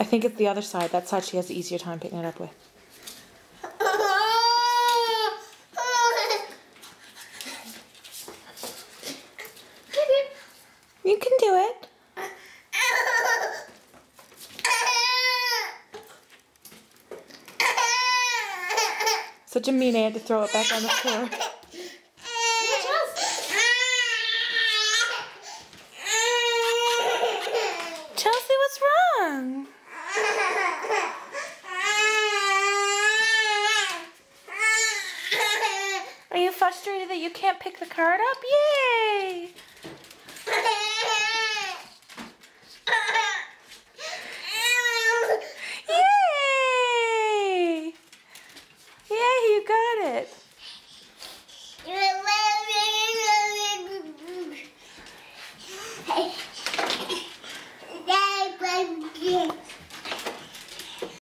I think it's the other side. That side she has the easier time picking it up with. You can do it. Such a mean, I had to throw it back on the floor. Chelsea, what's wrong? Are you frustrated that you can't pick the card up? Yay! Yay! Yay, you got it.